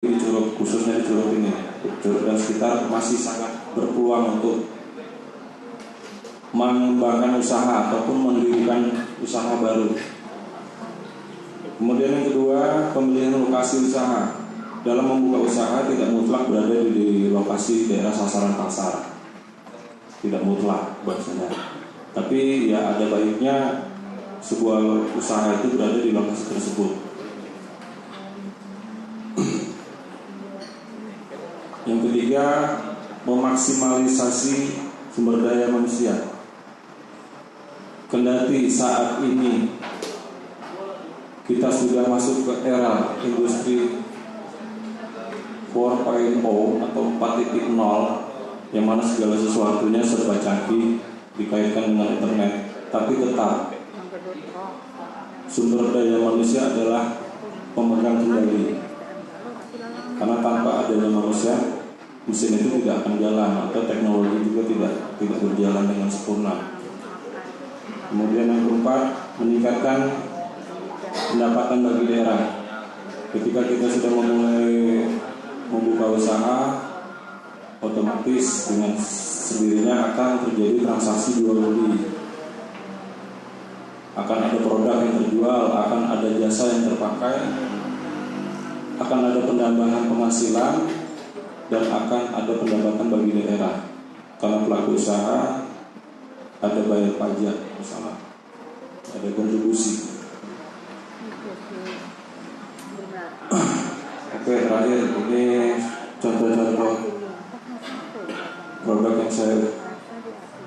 di Curug, khususnya di Curug ini, Curug dan sekitar masih sangat berpeluang untuk mengembangkan usaha ataupun mendirikan usaha baru. Kemudian yang kedua, pemilihan lokasi usaha. Dalam membuka usaha tidak mutlak berada di lokasi daerah sasaran pasar, tidak mutlak bahasanya. Tapi ya ada baiknya sebuah usaha itu berada di lokasi tersebut. Yang ketiga, memaksimalisasi sumber daya manusia. Kendati saat ini kita sudah masuk ke era industri 4.0 atau 4.0, yang mana segala sesuatunya serba canggih dikaitkan dengan internet, tapi tetap sumber daya manusia adalah pemegang kendali. Karena tanpa adanya manusia, mesin itu tidak akan jalan, atau teknologi juga tidak berjalan dengan sempurna. Kemudian yang keempat, meningkatkan pendapatan bagi daerah. Ketika kita sudah memulai membuka usaha, otomatis dengan sendirinya akan terjadi transaksi jual beli. Akan ada produk yang terjual, akan ada jasa yang terpakai, akan ada penambahan penghasilan, dan akan ada pendapatan bagi daerah. Karena pelaku usaha ada bayar pajak bersama, ada kontribusi. Oke, terakhir ini contoh-contoh produk yang saya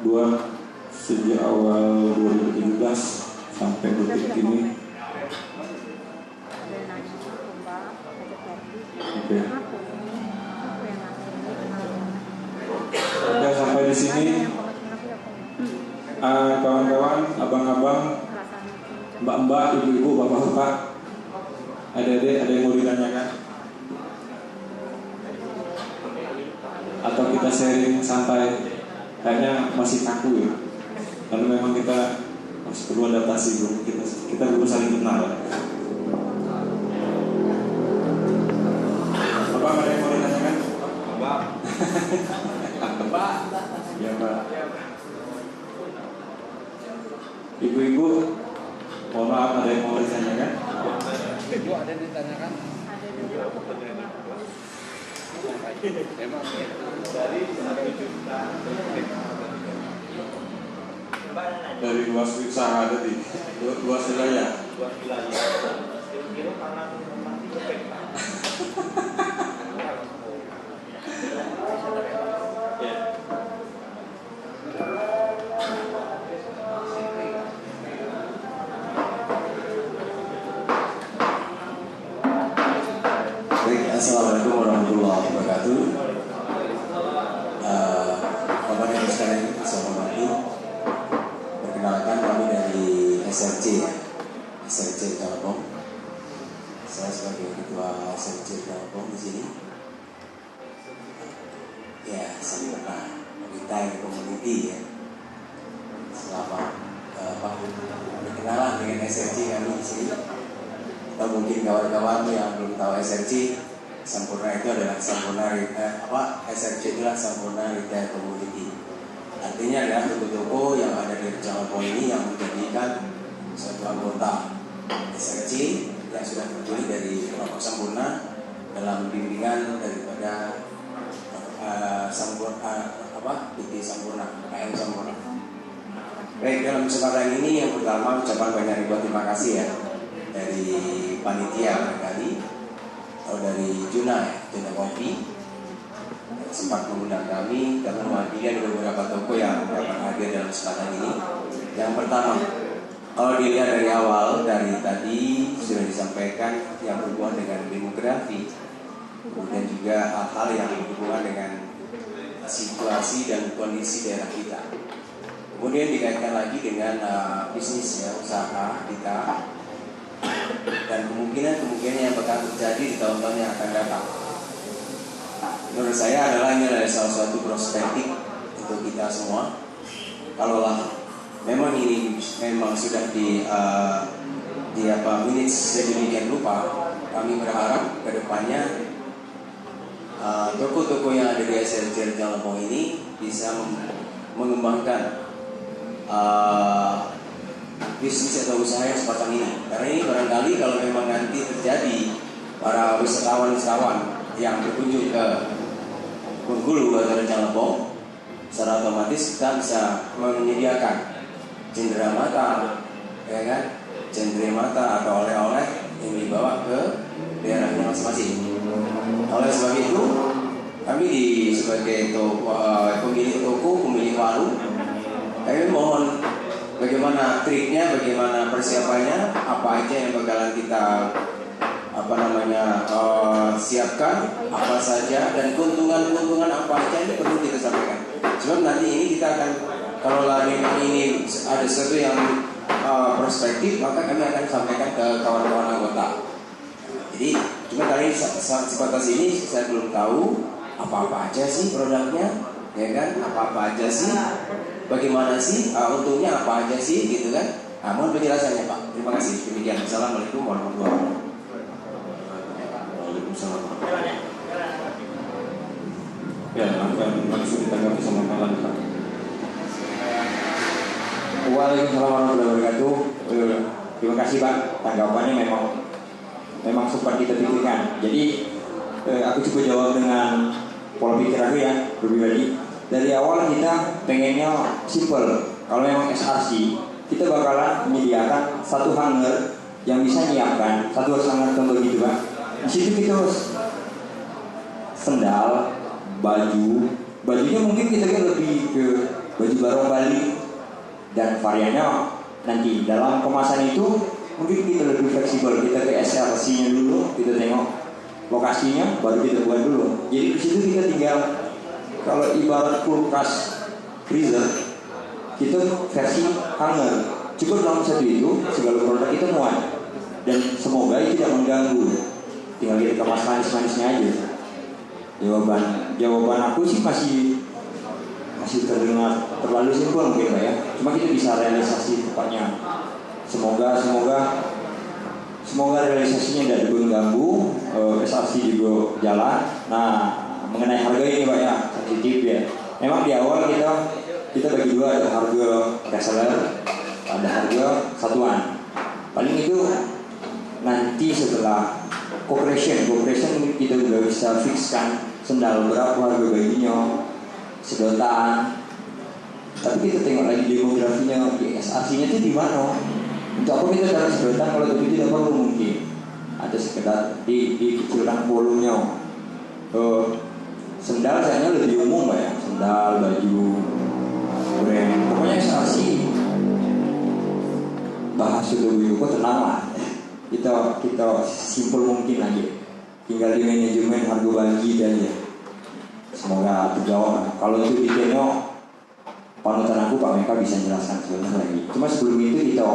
buat sejak awal 2017 sampai detik ini. Oke. Oke, sampai di sini. Kawan-kawan, abang-abang, mbak-mbak, ibu-ibu, bapak-bapak, adik-adik, ada yang mau ditanyakan? Atau kita sharing santai? Kayaknya masih kaku ya, karena memang kita masih perlu adaptasi, bro. Kita belum saling kenal. Bapak, ada yang mau ditanyakan? Bapak. Bapak. Ya, Pak. Ibu-ibu, mohon maaf, ada yang mau ditanyakan? Ibu ada yang ditanyakan? Emang dari luas usaha ada di luas wilayah. Kira-kira tanah Assalamualaikum warahmatullahi wabarakatuh. Bapak Ibu sekalian, Assalamualaikum. Perkenalkan, kami dari SRC Telkom. Saya sebagai ketua SRC Telkom di sini. Ya, saya pernah mengintai community ya. Selama berkenalan dengan SRC kami di sini. Atau mungkin kawan-kawan yang belum tahu SRC, Sampurna itu adalah SRC adalah Sampurna Retail Community. Artinya adalah toko-toko yang ada di Jakarta ini yang menjadikan suatu anggota SRC yang sudah terdiri dari kelompok Sampurna dalam bimbingan daripada PT Sampurna, KM Sampurna. Baik, dalam kesempatan ini yang pertama ucapan banyak ribuan terima kasih ya dari panitia barangkali atau dari Juna Kopi sempat mengundang kami karena mewakili ada beberapa toko yang dapat hadir dalam kesempatan ini. Yang pertama, kalau dilihat dari awal, dari tadi sudah disampaikan yang berhubungan dengan demografi, kemudian juga hal-hal yang berhubungan dengan situasi dan kondisi daerah kita. Kemudian dikaitkan lagi dengan bisnis ya, usaha kita dan kemungkinan yang bakal terjadi di tahun-tahun yang akan datang. Menurut saya ini adalah salah satu perspektif untuk kita semua. Kalaulah memang ini memang sudah manage sedemikian rupa, kami berharap kedepannya toko-toko yang ada di SLC Rejang Lempong ini bisa mengembangkan bisnis atau usaha yang semacam ini. Karena ini barangkali kalau memang nanti terjadi para wisatawan yang berkunjung ke Bengkulu atau Rejang Lempong, secara otomatis kita bisa menyediakan cendera mata, ya kan, cendera mata atau oleh-oleh yang dibawa ke daerahnya masing-masing. Oleh sebab itu, kami sebagai pemilik toko, pemilik warung, kami mohon bagaimana triknya, bagaimana persiapannya, apa aja yang bakalan kita siapkan, apa saja, dan keuntungan-keuntungan apa aja ini perlu kita sampaikan. Sebab nanti ini kita akan, kalau memang ini ada sesuatu yang prospektif, maka kami akan sampaikan ke kawan-kawan anggota. Jadi cuma kali ini sebatas ini saya belum tahu apa-apa aja sih produknya, ya kan? Apa-apa aja sih, bagaimana sih, untungnya apa aja sih, gitu kan? Nah, mohon penjelasannya Pak. Terima kasih. Demikian. Assalamualaikum warahmatullahi wabarakatuh. Waalaikumsalam. Ya, akan langsung ditanggapi sama Pak Lani, Pak. Waalaikumsalam warahmatullahi wabarakatuh. Terima kasih Pak. Tanggapannya memang sempat kita pikirkan. Jadi aku coba jawab dengan pola pikir aku ya, pribadi. Dari awal kita pengennya simple. Kalau memang SRC, kita bakalan menyediakan satu hanger yang bisa nyiapkan satu hanger contoh gitu Pak. Di situ kita sendal, bajunya mungkin kita lebih ke baju barong Bali, dan variannya nanti dalam kemasan itu mungkin kita lebih fleksibel. Kita ke SRC-nya dulu, kita tengok lokasinya, baru kita buat dulu. Jadi di situ kita tinggal, kalau ibarat kulkas freezer, kita versi hanger. Cukup dalam satu itu segala produk kita muat, dan semoga itu tidak mengganggu. Tinggal kita kemas manis-manisnya aja. Jawaban aku sih masih terdengar terlalu simpel mungkin Pak ya. Cuma kita bisa realisasi tepatnya. Semoga realisasinya tidak mengganggu, SRC juga jalan. Nah, mengenai harga ini Pak ya, sensitif ya. Memang di awal kita bagi dua, ada harga reseller, ada harga satuan. Paling itu nanti setelah cooperation kita udah bisa fixkan sendal berapa harga baginya, sedotan. Tapi kita tengok lagi demografinya di SRC-nya itu di mana. Untuk apa kita dalam sedotan kalau itu tidak perlu, mungkin ada sekedar dikecilkan volumenya. Sendal sayangnya lebih umum Pak ya, sendal, baju, brand, pokoknya SRC bahas itu kok tenang lah. Kita simpel mungkin aja. Tinggal di manajemen harga bagi aja. Semoga terjawab. Kalau itu detailnya panutan aku Pak Meka bisa jelaskan sebentar lagi. Cuma sebelum itu kita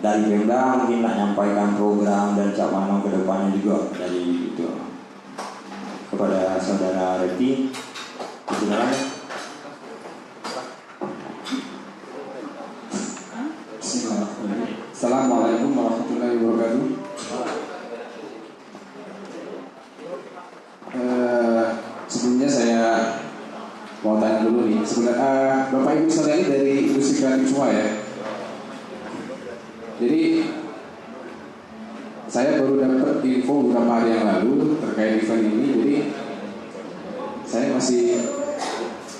dari Pemda mungkin nak nyampaikan program dan cak mana ke depannya juga dari itu kepada saudara Reti. Silakan. Assalamualaikum warahmatullahi wabarakatuh. Sebelumnya saya mau tanya dulu nih, sebenarnya Bapak Ibu sekalian dari industri kreatif semua ya. Jadi saya baru dapat info beberapa hari yang lalu terkait event ini. Jadi saya masih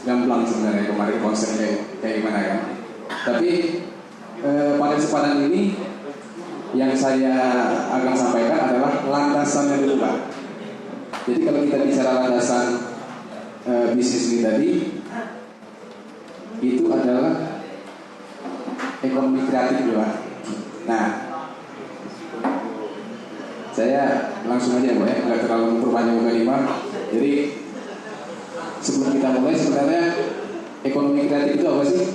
gamblang sebenarnya kemarin konsep kayak gimana kan. Tapi pada kesempatan ini yang saya akan sampaikan adalah landasannya dulu Pak. Jadi kalau kita bicara landasan bisnis ini tadi, itu adalah ekonomi kreatif Pak. Nah, saya langsung aja Pak ya, nggak terlalu memperpanjang kalimat. Jadi sebelum kita mulai, sebenarnya ekonomi kreatif itu apa sih?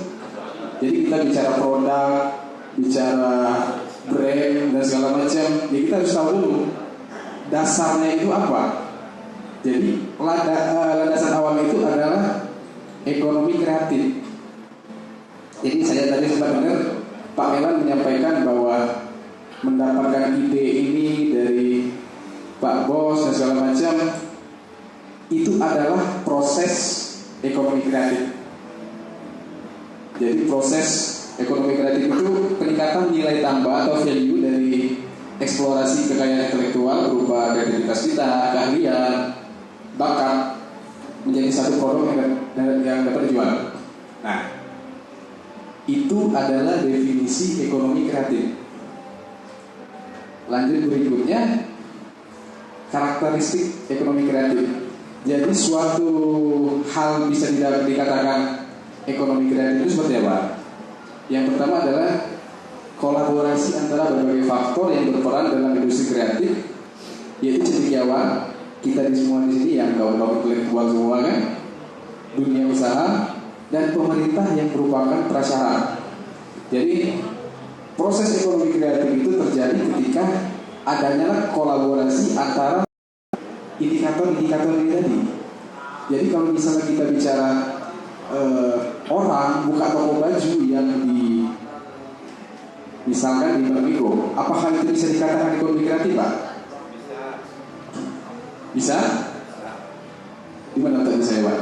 Jadi kita bicara produk, bicara brand dan segala macam, ya kita harus tahu dulu dasarnya itu apa. Jadi landasan awal itu adalah ekonomi kreatif. Jadi saya tadi sempat dengar Pak Melan menyampaikan bahwa mendapatkan ide ini dari Pak Bos dan segala macam. itu adalah proses ekonomi kreatif. Jadi proses ekonomi kreatif itu peningkatan nilai tambah atau value dari eksplorasi kekayaan intelektual berupa kreativitas kita, keahlian, bakat menjadi satu produk yang dapat dijual. Nah, itu adalah definisi ekonomi kreatif. Lanjut berikutnya, karakteristik ekonomi kreatif. Jadi suatu hal bisa dikatakan ekonomi kreatif itu seperti apa? Yang pertama adalah kolaborasi antara berbagai faktor yang berperan dalam industri kreatif, yaitu cendekiawan, kita di semua di sini yang kawan-kawan intelektual semua kan, dunia usaha, dan pemerintah yang merupakan prasyarat. Jadi proses ekonomi kreatif itu terjadi ketika adanya kolaborasi antara indikator-indikator ini tadi. Jadi kalau misalnya kita bicara orang buka toko baju yang misalkan di Bermigo, apakah itu bisa dikatakan ekonomi kreatif, Pak? Bisa? Di mana tadi saya, Pak?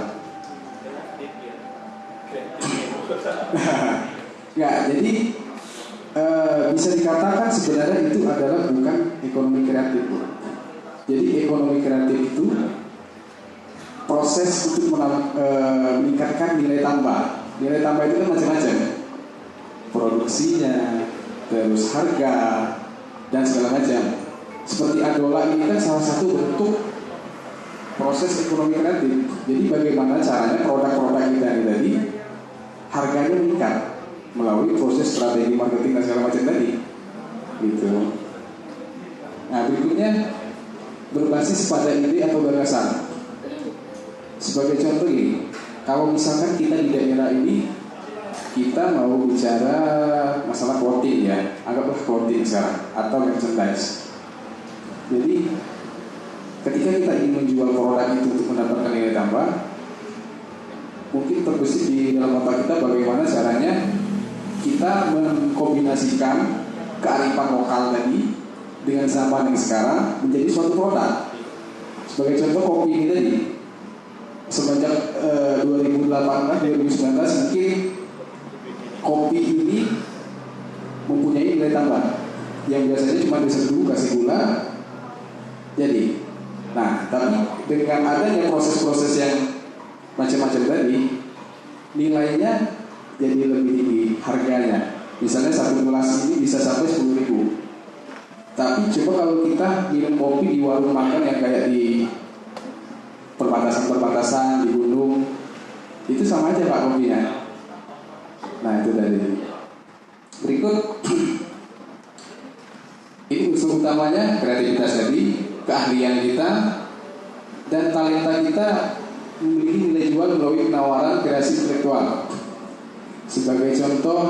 Nggak, jadi bisa dikatakan sebenarnya itu adalah bukan ekonomi kreatif. Jadi ekonomi kreatif itu proses untuk meningkatkan nilai tambah. Nilai tambah itu kan macam-macam, produksinya, terus harga, dan segala macam. Seperti Adola ini kan salah satu bentuk proses ekonomi kreatif. Jadi bagaimana caranya produk-produk kita ini tadi harganya meningkat melalui proses strategi marketing dan segala macam tadi, gitu. Nah, berikutnya berbasis pada ide atau gagasan. Sebagai contoh ini, kalau misalkan kita di daerah ini kita mau bicara masalah clothing ya, anggaplah clothing sekarang atau merchandise. Jadi ketika kita ingin menjual produk itu untuk mendapatkan nilai tambah, mungkin terbesit di dalam otak kita bagaimana caranya kita mengkombinasikan kearifan lokal tadi dengan zaman yang sekarang menjadi suatu produk. Sebagai contoh kopi ini tadi, semenjak 2018-2019 mungkin kopi ini mempunyai nilai tambah yang biasanya cuma diseduh kasih gula jadi. Nah, tapi dengan adanya proses-proses yang macam-macam tadi, nilainya jadi lebih tinggi harganya. Misalnya satu gelas ini bisa sampai 10.000. Tapi coba kalau kita minum kopi di warung makan yang kayak di perbatasan-perbatasan di gunung, itu sama aja Pak kopinya. Nah, itu tadi. Berikut ini unsur utamanya kreativitas tadi, keahlian kita, dan talenta kita memiliki nilai jual melalui penawaran kreasi intelektual. Sebagai contoh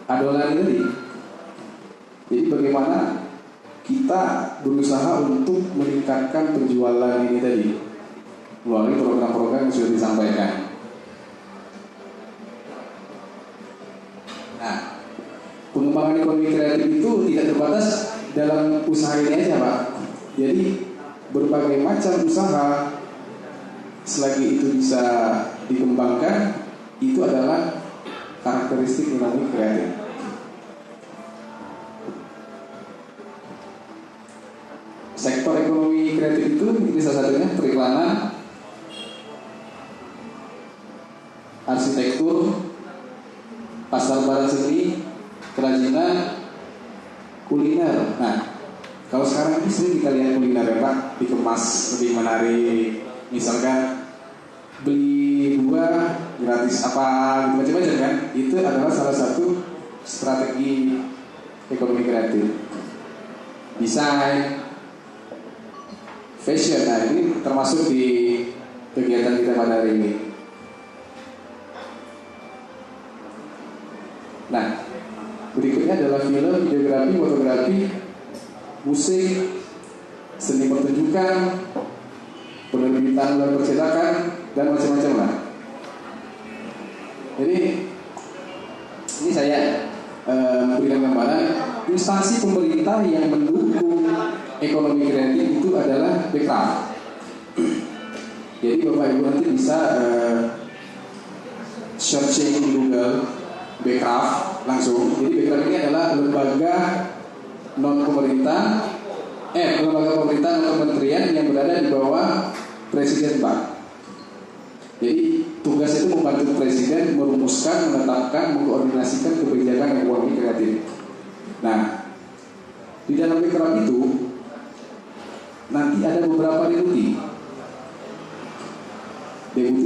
Adola ini tadi. Jadi bagaimana kita berusaha untuk meningkatkan penjualan ini tadi melalui program-program yang sudah disampaikan. Nah, pengembangan ekonomi kreatif itu tidak terbatas dalam usaha ini aja Pak. Jadi berbagai macam usaha selagi itu bisa dikembangkan, itu adalah karakteristik ekonomi kreatif. Sektor ekonomi kreatif itu ini salah satunya periklanan, arsitektur, pasar barang seni, kerajinan, kuliner. Nah, kalau sekarang ini sering kita lihat kuliner ya Pak, dikemas lebih menarik. Misalkan beli buah gratis apa gitu macam-macam kan. Itu adalah salah satu strategi ekonomi kreatif. Desain, fashion, nah ini termasuk di kegiatan kita pada hari ini. Nah, berikutnya adalah film, videografi, fotografi, musik, seni pertunjukan, penerbitan dan percetakan, dan macam-macam lah. Jadi ini saya memberikan gambaran instansi pemerintah yang mendukung ekonomi kreatif itu adalah Bekraf. Jadi Bapak Ibu nanti bisa searching di Google Bekraf langsung. Jadi Bekraf ini adalah lembaga non pemerintah, lembaga pemerintah non kementerian yang berada di bawah Presiden Pak. Jadi tugas itu membantu Presiden merumuskan, menetapkan, mengkoordinasikan kebijakan ekonomi kreatif. Nah, di dalam Bekraf itu nanti ada beberapa deputi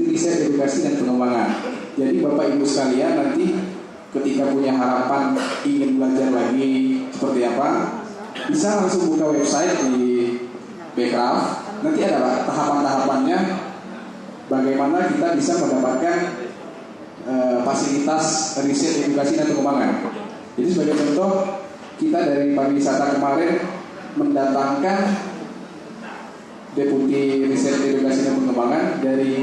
riset, edukasi, dan pengembangan. Jadi Bapak Ibu sekalian nanti ketika punya harapan ingin belajar lagi seperti apa, bisa langsung buka website di Bekraf. Nanti ada Pak tahapan-tahapannya bagaimana kita bisa mendapatkan fasilitas riset, edukasi, dan pengembangan. Jadi sebagai contoh, kita dari pariwisata kemarin mendatangkan Deputi Riset, Edukasi, dan Pengembangan dari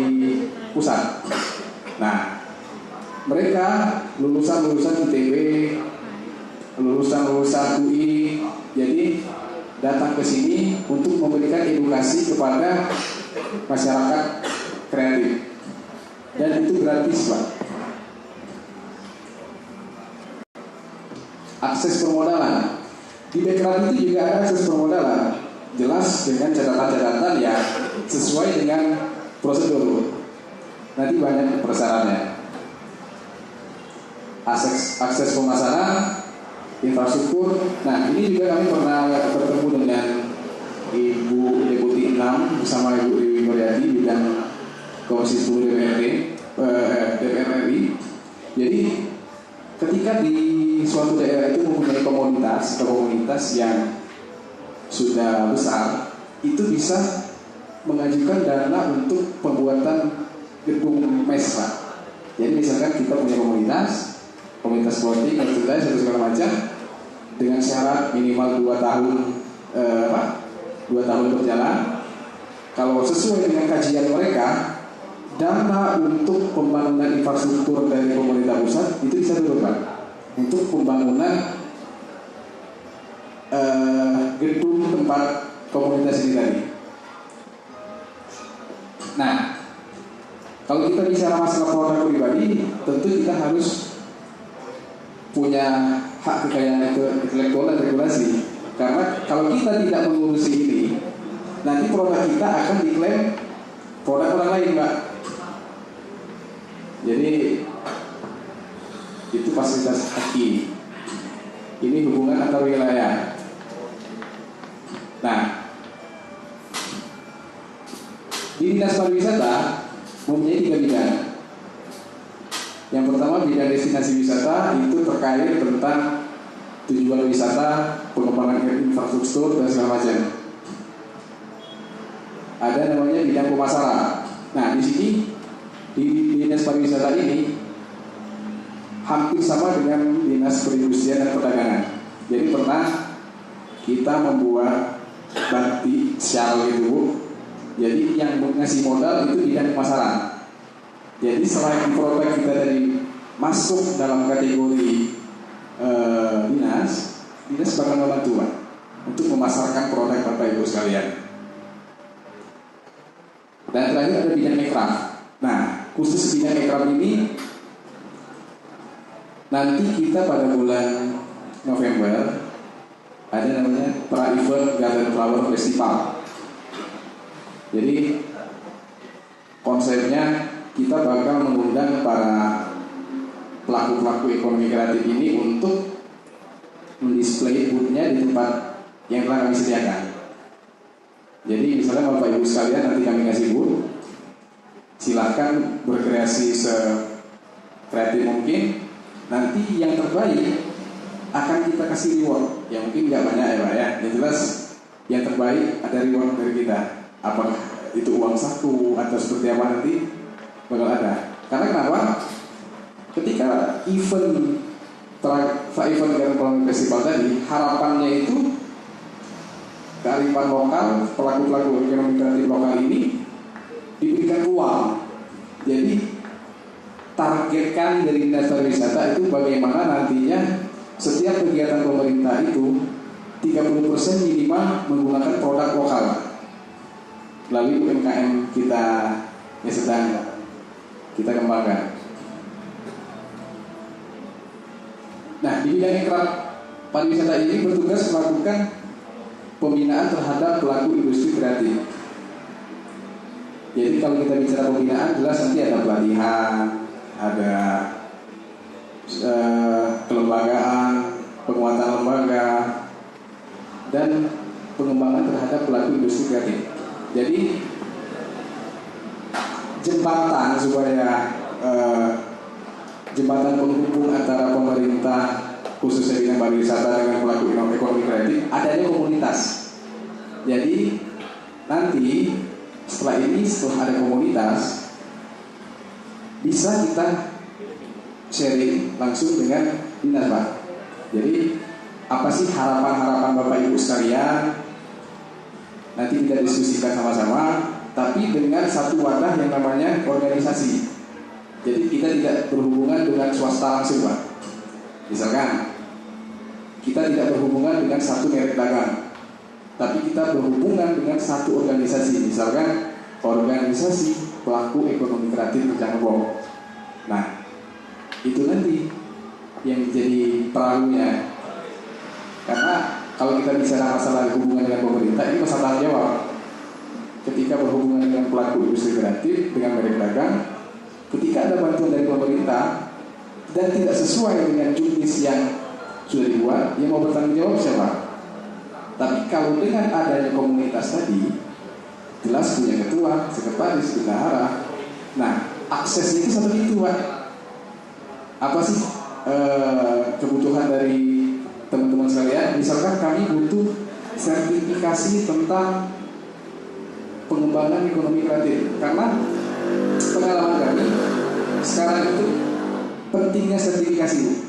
pusat. Nah, mereka lulusan ITB, lulusan UI, jadi datang ke sini untuk memberikan edukasi kepada masyarakat kreatif. Dan itu gratis, Pak. Akses permodalan. Di Bekraf itu juga ada akses permodalan. Jelas dengan catatan-catatan yang sesuai dengan prosedur. Nanti banyak persyaratnya. Akses pemasaran, infrastruktur. Nah, ini juga kami pernah bertemu dengan Ibu Deputi 6 bersama Ibu Dewi Muryadi bidang Komisi 10 DPR RI. Jadi ketika di suatu daerah itu mempunyai komunitas atau komunitas yang sudah besar, itu bisa mengajukan dana untuk pembuatan gedung mes, Pak. Jadi misalkan kita punya komunitas politik, exercise, atau segala macam, dengan syarat minimal 2 tahun 2 tahun berjalan. Kalau sesuai dengan kajian mereka, dana untuk pembangunan infrastruktur dari pemerintah pusat itu bisa turun, Pak, untuk pembangunan gedung tempat komunitas ini tadi. Nah, kalau kita bicara masalah produk pribadi, tentu kita harus punya hak kekayaan intelektual dan regulasi. Karena kalau kita tidak mengurusi ini, nanti produk kita akan diklaim produk orang lain, Pak. Jadi itu fasilitas haki. Ini hubungan antar wilayah. Nah, di Dinas Pariwisata mempunyai 3 bidang. Yang pertama, bidang destinasi wisata, itu terkait tentang tujuan wisata, pengembangan infrastruktur, dan segala macam. Ada namanya bidang pemasaran. Nah, di sini di Dinas Pariwisata ini hampir sama dengan Dinas Perindustrian dan Perdagangan. Jadi pernah kita membuat bakti syal gitu, Bu. Jadi yang ngasih modal itu bidang pemasaran. Jadi selain produk kita dari masuk dalam kategori dinas bakal membantu, Pak, untuk memasarkan produk Bapak Ibu sekalian. Dan terakhir ada bidang Bekraf. Nah, khusus bidang Bekraf ini nanti kita pada bulan November ada namanya Pra-Event Garden Flower Festival. Jadi konsepnya kita bakal mengundang para pelaku-pelaku ekonomi kreatif ini untuk mendisplay booth-nya di tempat yang telah kami sediakan. Jadi misalnya Bapak Ibu sekalian, nanti kami kasih booth, silahkan berkreasi sekreatif mungkin. Nanti yang terbaik akan kita kasih reward. Yang mungkin nggak banyak ya, Pak ya. Yang jelas yang terbaik ada reward dari kita. Apakah itu uang saku atau seperti apa nanti bakal ada. Karena kenapa? Ketika event Garden Festival tadi, harapannya itu kearifan lokal, pelaku-pelaku ekonomi kreatif lokal ini diberikan uang. Jadi targetkan dari Dinas Pariwisata itu bagaimana nantinya setiap kegiatan pemerintah itu 30% minimal menggunakan produk lokal. melalui UMKM kita yang sedang kita kembangkan. Nah, di bidang ekraf pariwisata ini bertugas melakukan pembinaan terhadap pelaku industri kreatif. Jadi kalau kita bicara pembinaan, jelas nanti ada pelatihan, ada kelembagaan, penguatan lembaga, dan pengembangan terhadap pelaku industri kreatif. Jadi jembatan supaya jembatan penghubung antara pemerintah khususnya bidang pariwisata dengan pelaku ekonomi kreatif adanya komunitas. Jadi nanti setelah ada komunitas, bisa kita sharing langsung dengan dinas, Pak. Jadi apa sih harapan-harapan Bapak Ibu sekalian? Nanti kita diskusikan sama-sama, tapi dengan satu wadah yang namanya organisasi. Jadi kita tidak berhubungan dengan swasta langsung, Pak. Misalkan kita tidak berhubungan dengan satu merek dagang, tapi kita berhubungan dengan satu organisasi. Misalkan organisasi pelaku ekonomi kreatif Rejang-Lebong. Nah, itu nanti yang jadi perahunya. Karena kalau kita bicara masalah hubungan dengan pemerintah, ini masalah tanggung jawab. Ketika berhubungan dengan pelaku industri kreatif, dengan merek dagang, ketika ada bantuan dari pemerintah dan tidak sesuai dengan juknis yang sudah dibuat, yang mau bertanggung jawab siapa? Tapi kalau dengan adanya komunitas tadi, jelas punya ketua, sekretaris, bendahara. Nah, aksesnya itu seperti itu, Pak. Apa sih kebutuhan dari teman-teman sekalian? Misalkan kami butuh sertifikasi tentang pengembangan ekonomi kreatif, karena pengalaman kami sekarang itu pentingnya sertifikasi.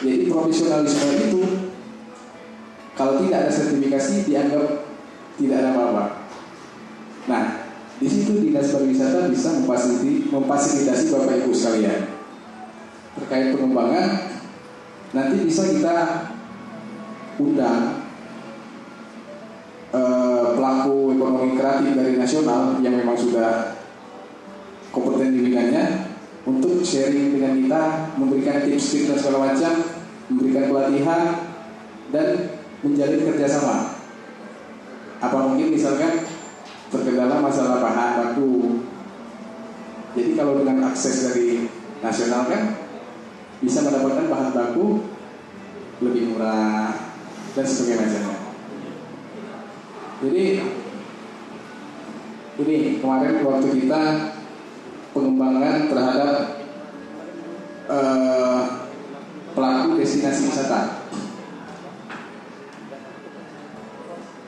Jadi profesionalisme itu kalau tidak ada sertifikasi dianggap tidak ada apa-apa. Nah, di situ dinas pariwisata bisa memfasilitasi Bapak Ibu sekalian terkait pengembangan. Nanti bisa kita undang pelaku ekonomi kreatif dari nasional yang memang sudah kompeten di bidangnya untuk sharing dengan kita, memberikan tips-tips dan segala macam, memberikan pelatihan dan menjalin kerjasama. Apa mungkin misalkan terkendala masalah bahan baku. Jadi kalau dengan akses dari nasional kan bisa mendapatkan bahan baku lebih murah dan sebagainya. Jadi ini kemarin waktu kita pengembangan terhadap pelaku destinasi wisata.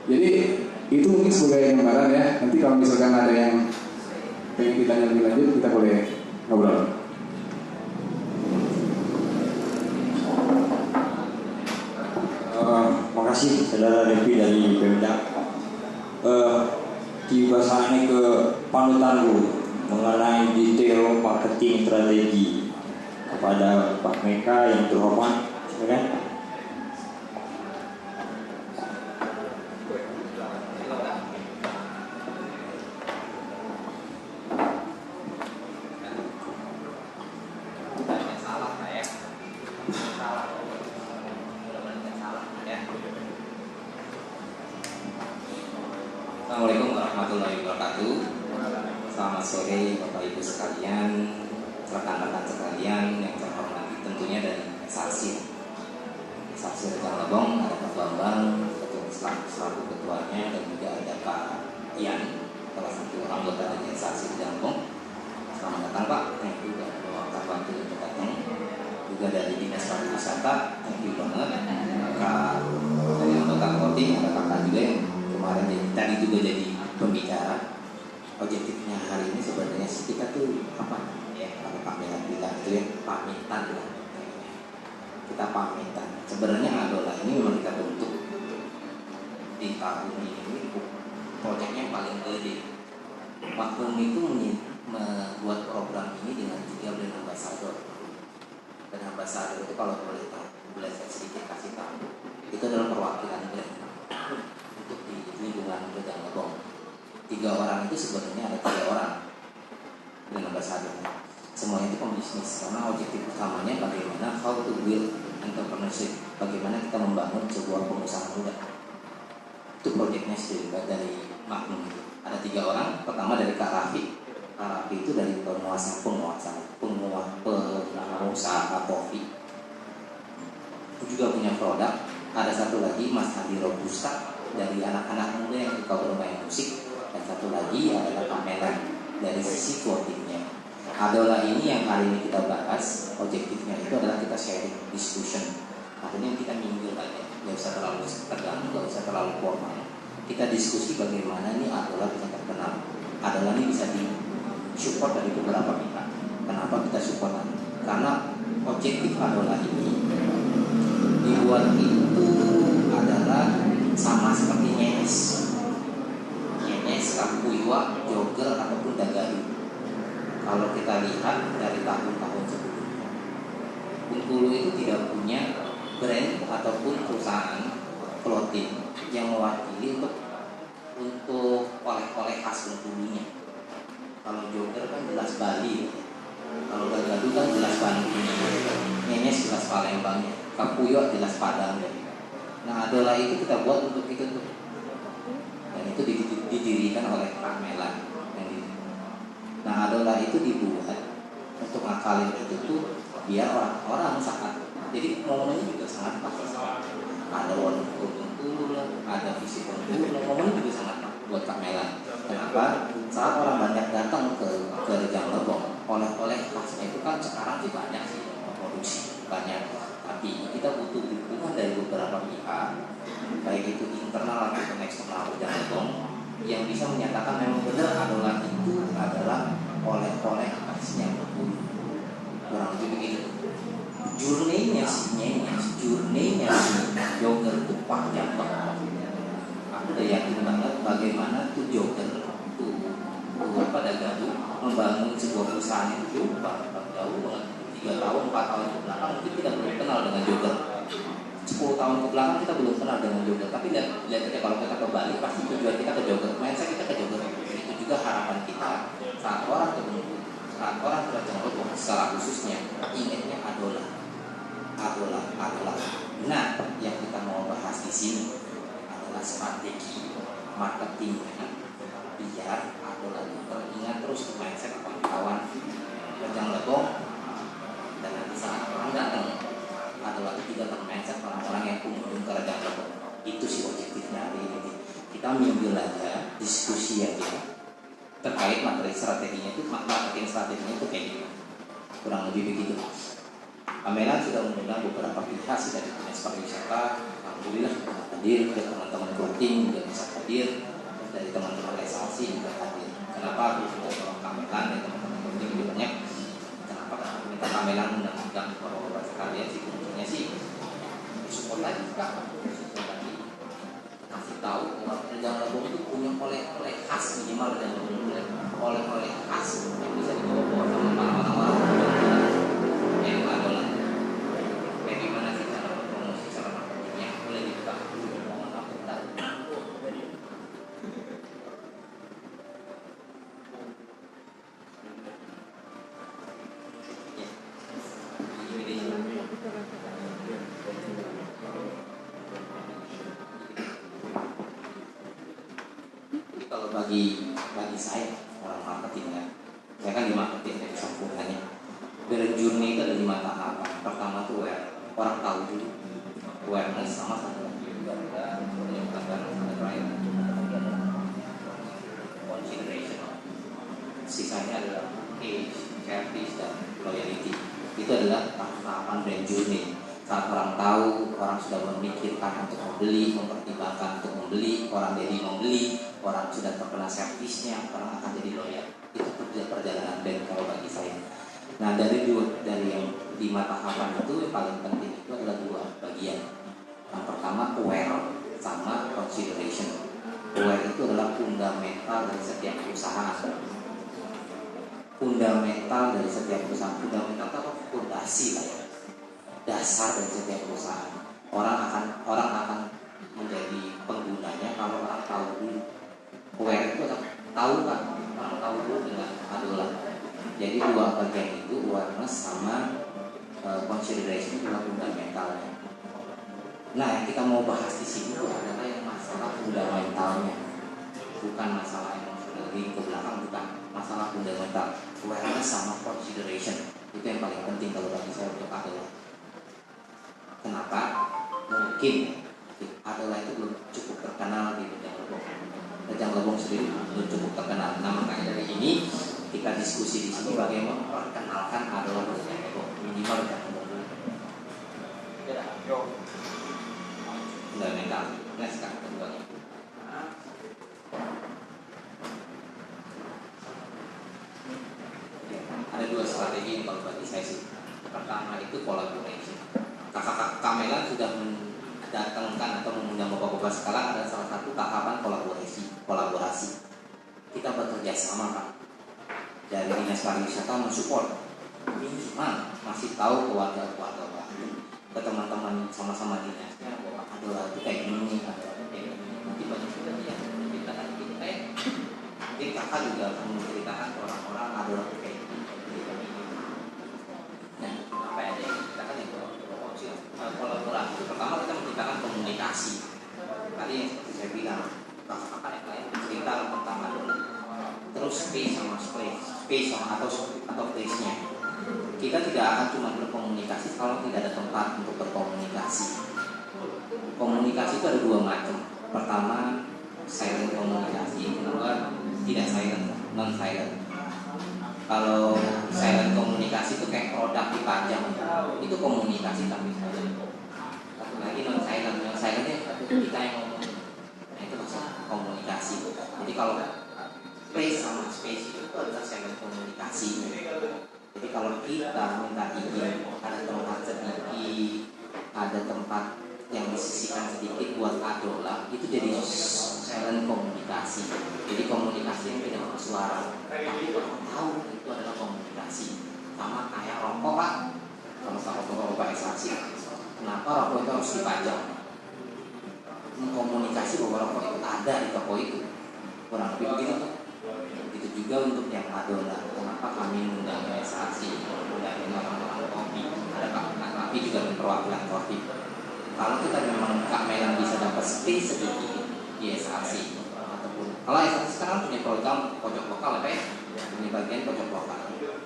Jadi itu mungkin sebagai gambaran ya. Nanti kalau misalkan ada yang pengen ditanya lebih lanjut, kita boleh ngobrol. Makasih saudara Devi dari Pemda. Tiba saatnya ke panutanku mengenai detail marketing strategi kepada Pak Meka yang terhormat, silakan. Assalamualaikum warahmatullahi wabarakatuh. Selamat sore Bapak Ibu sekalian, rekan-rekan sekalian yang terhormat, tentunya dari Saksi Rejang-Lebong, ada Pak Bambang selaku ketuanya, dan juga ada Pak Ian, salah satu anggota dari Saksi Rejang-Lebong. Selamat datang Pak, thank you sudah meluangkan waktu untuk datang. Juga dari Dinas Pariwisata, thank you banget. Kak dari anggota voting, ada kakak juga yang kemarin tadi juga jadi pembicara. Objektifnya hari ini sebenarnya kita tuh apa ya, kalau Pak Mela bilang itu ya pamitan lah. Kita pamitan. Sebenarnya adalah ini memang kita bentuk di tahun ini proyeknya paling gede. Waktu itu membuat program ini dengan 3 brand ambassador. Dan ambassador itu kalau boleh tahu, boleh saya sedikit kasih tahu, itu adalah perwakilan brand untuk di lingkungan Rejang-Lebong. 3 orang itu sebenarnya ada 3 orang dan ambasador. Semuanya itu pembisnis, karena objektif utamanya bagaimana how to build entrepreneurship, bagaimana kita membangun sebuah pengusaha muda. Itu proyeknya sendiri dari Magnum itu. Ada 3 orang, pertama dari Kak Raffi. Kak Raffi itu dari pengusaha kopi. Itu juga punya produk. Ada satu lagi Mas Andi Robusta dari anak-anak muda yang suka bermain musik, dan satu lagi adalah Kak Melan dari sisi clothingnya. Adola ini yang hari ini kita bahas, objektifnya itu adalah kita sharing, discussion. Artinya kita minggir aja, nggak usah terlalu tegang, nggak usah terlalu formal. Kita diskusi bagaimana nih Adola bisa terkenal. Adola ini bisa di-support dari beberapa pihak. Kenapa kita support? Karena objektif Adola ini dibuat itu adalah sama seperti Nyenes, Kapuiwa, Jogger ataupun Dagaru. Kalau kita lihat dari tahun-tahun sebelumnya, Bengkulu itu tidak punya brand ataupun perusahaan clothing yang mewakili untuk oleh-oleh khas Bengkulunya. Kalau Jogger kan jelas Bali, kalau Dagaru kan jelas Bandung, Nyenes jelas Palembangnya, Kapuiwa jelas Padang. Nah, Adola itu kita buat untuk itu tuh, dan itu didirikan oleh Kak Melan. Nah, Adola itu dibuat untuk ngakalin itu tuh biar orang-orang saat, jadi momennya juga sangat pas. Ada warna Bengkulu, ada visi Bengkulu, momennya juga sangat pas buat Kak Melan. Kenapa? Saat orang banyak datang ke Rejang Lebong, oleh-oleh khasnya itu kan sekarang sih banyak sih produksi banyak, tapi kita butuh dukungan dari beberapa pihak, baik itu internal ataupun eksternal Rejang Lebong, yang bisa menyatakan memang benar Adola itu adalah oleh-oleh khasnya Bengkulu. Kurang lebih begitu. Journey-nya si Jogger itu panjang banget. Aku udah yakin banget bagaimana tuh Jogger tuh Dagaru membangun sebuah perusahaan itu jauh banget, 3 tahun, 4 tahun ke belakang mungkin kita belum kenal dengan Jogger. 10 tahun ke belakang kita belum kenal dengan Jogger. Tapi lihat aja kalau kita ke Bali pasti tujuan kita ke Jogger, mindset kita ke Jogger. Itu juga harapan kita saat orang ke Bengkulu, saat orang ke Rejang Lebong secara khususnya ingatnya Adola. Nah, yang kita mau bahas di sini adalah strategi marketingnya biar Adola itu teringat terus di mindset kawan-kawan Rejang Lebong, dan nanti saat orang datang Adola itu juga mindset orang-orang yang kunjung ke Rejang Lebong. Itu sih objektifnya hari ini. Kita minggu aja, diskusi aja terkait materi strateginya itu, marketing strateginya itu kayak gimana, kurang lebih begitu. Melan sudah mengundang beberapa pihak sih dari dinas pariwisata, alhamdulillah hadir, dari teman-teman clothing juga bisa hadir, dari teman-teman restorasi juga hadir. Kenapa aku sudah tolong Melan dan teman-teman clothing juga banyak? Kenapa? Karena minta Melan undang-undang beberapa sekalian sih, kuncinya sih support lagi Kak, support lagi, kasih tahu bahwa Rejang Lebong itu punya oleh-oleh khas, minimal Rejang Lebong oleh-oleh khas yang bisa dibawa-bawa sama orang-orang yang Adola. Bagaimana sih cara promosi, cara marketingnya? Boleh dibuka? Mohon maaf bentar. Kalau bagi saya orang marketingnya, saya kan di marketing dari sempurnanya. Dari journey itu ada 5 tahapan. Pertama tuh orang tahu dulu, awareness, sama satu lagi juga ada terakhir consideration. Sisanya adalah age, service, dan loyalty. Itu adalah tahapan brand journey. Saat orang tahu, orang sudah memikirkan untuk membeli, mempertimbangkan untuk membeli, orang jadi membeli, orang sudah terkena servisnya, orang akan jadi loyal. Itu perjalanan brand kalau bagi saya. Nah, dari yang 5 tahapan itu yang paling penting itu adalah 2 bagian. Yang pertama aware sama consideration. Aware itu adalah fundamental dari setiap usaha. Fundamental dari setiap usaha. Fundamental itu apa? Fondasi lah ya. Dasar dari setiap perusahaan. Orang akan menjadi penggunanya kalau orang tahu dulu. Aware itu adalah tahu kan, orang tahu dulu dengan adola. Jadi dua bagian itu awareness sama consideration adalah fundamentalnya. Nah, yang kita mau bahas di sini itu adalah yang masalah fundamentalnya, bukan masalah emosional ke belakang, bukan masalah fundamental. Awareness sama consideration itu yang paling penting kalau bagi saya untuk adola. Kenapa? Mungkin adola itu belum cukup terkenal di Rejang Lebong. Rejang Lebong sendiri belum cukup terkenal. Nah, makanya dari ini kita diskusi di sini bagaimana memperkenalkan adola di Rejang Lebong, minimal Rejang Lebong. Fundamental. Nah, sekarang kedua. Ada dua strategi kalau bagi saya sih. Pertama itu collaboration. Kakak Kamelan sudah mendatangkan atau mengundang bapak-bapak sekarang ada salah satu tahapan kolaborasi. Kita bekerja sama Pak. Dari Dinas Pariwisata mensupport minimal masih tahu keluarga-keluarga Pak. Ke teman-teman sama-sama dinasnya bahwa adola itu kayak gini, adola itu kayak gini. Nanti banyak juga yang menceritakan kita. Mungkin kakak juga menceritakan ke orang-orang adola itu kayak gini. Nah, apa ya? Kita kan yang kolaborasi. Pertama kita menciptakan komunikasi. Tadi yang seperti saya bilang, kakak-kakak yang lain cerita tentang adola. Terus space sama atau place-nya. Kita tidak akan cuma berkomunikasi kalau tidak ada tempat untuk berkomunikasi. Komunikasi itu ada dua macam. Pertama, silent komunikasi. Kedua, tidak silent, non silent. Kalau silent komunikasi itu kayak produk dipajang, itu komunikasi tapi silent. Satu lagi non silent, non silentnya kita yang ngomong. Nah, itu maksudnya komunikasi. Jadi kalau place sama space itu adalah silent komunikasi. Jadi kalau kita minta izin, ada tempat sedikit, ada tempat yang disisihkan sedikit buat adola, itu jadi silent komunikasi. Jadi komunikasi yang tidak bersuara, tapi orang tahu itu adalah komunikasi. Sama kayak rokok Pak, kalau rokok ekstraksi, kenapa rokok itu harus dipajang? Mengkomunikasi bahwa rokok itu ada di toko itu, kurang lebih begitu. Itu juga untuk yang adola. Kenapa kami mengundang ekstraksi, mengundang orang-orang kopi, ada kami juga perwakilan kopi. Kalau kita memang Kak Melan bisa dapat space sedikit di ekstraksi, ataupun kalau ekstraksi sekarang punya program pojok lokal ya, punya bagian pojok lokal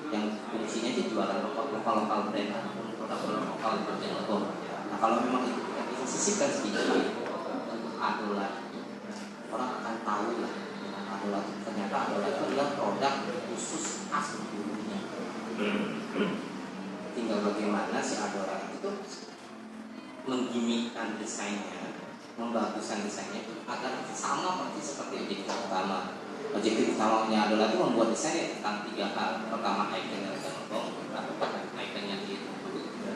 yang fungsinya sih jualan lokal brand ataupun produk lokal di Rejang Lebong. Nah, kalau memang itu kita bisa sisipkan sedikit untuk adola, orang akan tahu lah adola itu ternyata adola itu adalah produk khusus asli dulunya. Tinggal bagaimana si adola itu menggimikkan desainnya, membaguskan desainnya agar sama persis seperti objektif utama. Objektif utamanya adalah itu membuat desain tentang tiga hal. Pertama, ikonnya Rejang Lebong, atau ikonnya itu.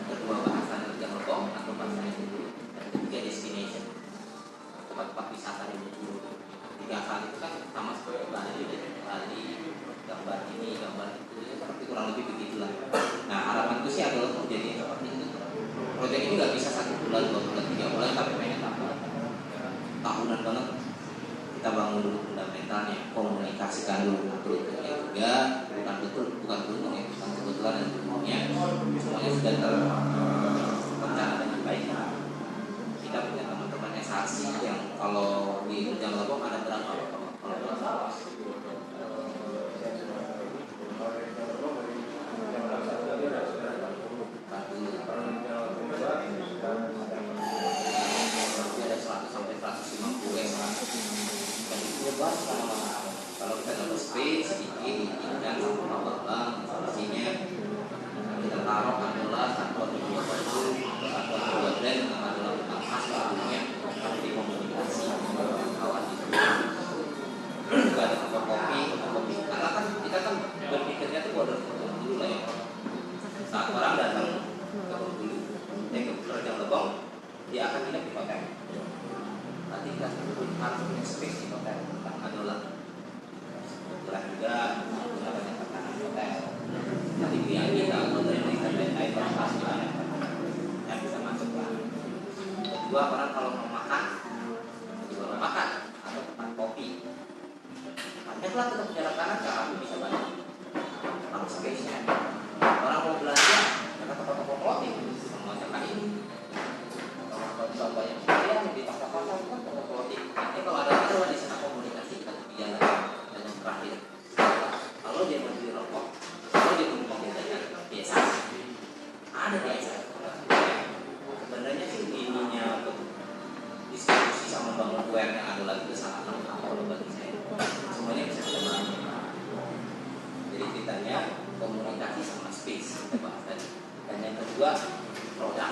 Kedua, bahasan Rejang Lebong atau bahasanya itu. Dan ketiga, destination, tempat-tempat wisata di Bengkulu. Tiga hal itu kan sama seperti Bali, gambar ini, gambar itu, seperti kurang lebih begitulah. Nah, harapanku sih adalah menjadi seperti itu. Proyek ini nggak bisa 1 bulan, 2 bulan, 3 bulan, tapi pengen tahunan banget. Kita bangun dulu fundamentalnya, komunikasikan dulu. Berikutnya juga bukan beruntung ya, bukan kebetulan dan beruntuknya semuanya sudah terencana dengan baik. Kita punya teman-teman SRC yang kalau di Rejang Lebong ada berapa kalau ada 100 sampai 150 dan itu lebar kalau kita dapat space sedikit ikan sama bawang isinya kita taruh adola satu atau dua brand dengan adola tentang khas lagunya di komunikasi kawan itu juga ada kopi karena kan kita kan berpikirnya tuh border dulu lah ya saat orang datang ke Bengkulu ke Rejang Lebong dia akan hidup di hotel. Nanti kita harus punya space di hotel tentang adola. Kebetulan juga kita banyak tekanan hotel. Nanti dia kita menerima internet yang bisa masuk lah. Kedua orang kalau mau makan atau tempat kopi, banyaklah kita tetap menjalankan cara bisa banyak. Kalau space-nya orang mau belanja, mereka ke toko clothing, semuanya kan ini. Kalau banyak sekali yang di pasar-pasar kan toko clothing. Nanti kalau ada taruhan di sana komunikasi kita lebih jalan. Dan yang terakhir, kalau dia membeli rokok, kalau dia membeli jajan, biasa ada biasa. Sebenarnya sih ininya untuk diskusi sama bangun aware yang ada lagi itu sangat lengkap kalau bagi saya. Semuanya bisa kita bangun. Jadi ceritanya komunikasi sama space kita bahas tadi. Dan yang kedua produk,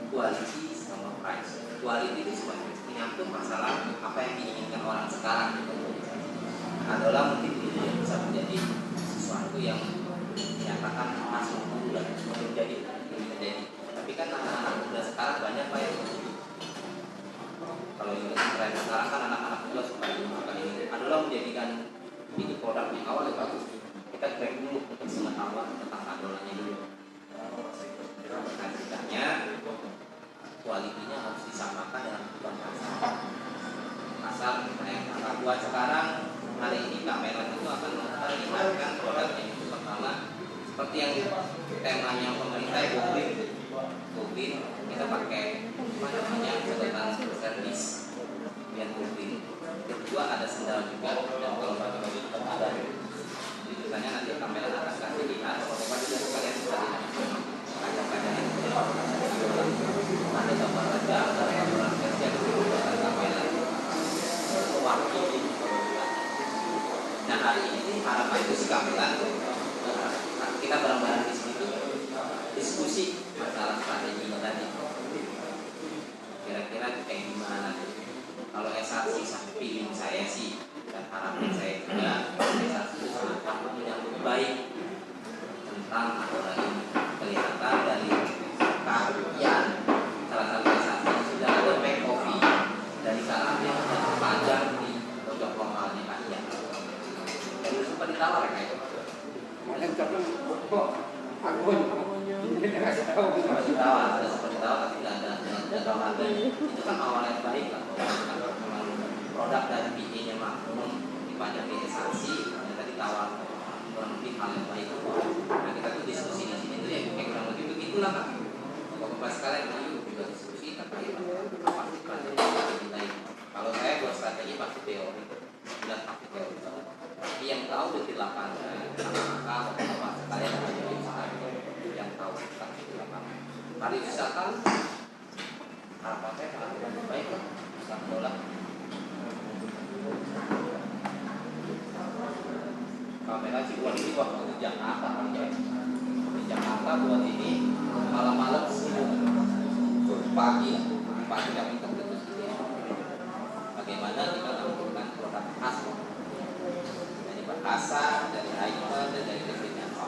quality sama price. Quality itu sebenarnya menyangkut masalah apa yang diinginkan orang sekarang. Adalah mungkin itu yang bisa menjadi sesuatu yang dinyatakan masuk bulan menjadi. Tapi kan anak-anak muda sekarang banyak Pak ya. Kalau yang tren sekarang kan anak-anak muda suka menggunakan ini adalah menjadikan itu produk yang awal yang bagus. Kita cek dulu untuk pengetahuan tentang adolannya dulu. Nah, ceritanya kualitinya harus disamakan dengan kebutuhan pasar. Pasar yang anak buat sekarang hari ini kamera itu akan memperlihatkan produk yang itu pertama seperti yang temanya pemerintah Gobin kita pakai apa namanya catatan servis biar Gobin. Kedua ada sendal juga dan kalau baju-baju tetap ada. Jadi misalnya nanti kamera akan kasih lihat apa juga kalian bisa lihat kaca-kaca itu ada gambar aja ada gambar versi ada gambar kamera waktu ini. Nah hari ini harapan itu si kamera kita bareng-bareng di sini diskusi masalah strategi tadi. Kira-kira kayak gimana? Kalau SRC pilih saya sih dan harapan saya juga SRC itu sangat menyambut baik tentang aturan ini. Kelihatan dari kajian salah satu SRC sudah ada back coffee dari salah yang terpanjang di pojok lokalnya kajian. Dan itu sempat ditawar kayak itu. Seperti tahu ada seperti tahu tapi tidak ada harganya. Itu kan awal yang baik lah. Produk dari PE-nya makmum dipajang di SRC yang tadi tawar kurang lebih hal yang baik. Nah kita tuh diskusi di sini tuh ya kayak kurang lebih begitulah kan. Bapak-bapak sekalian ayo juga diskusi tapi pasti strategi kita ini. Kalau saya buat strategi pasti teori, sudah pasti teori. Tapi yang tahu di lapangan, maka bapak sekalian yang tahu tentang di lapangan. Pariwisata, harapan saya sangat baik lah, bisa bola. Kamera sih buat ini waktu di Jakarta, di Jakarta buat ini malam-malam pagi kami tertutup. Bagaimana kita melakukan produk khas dari bahasa, dari item, dan dari destinasi.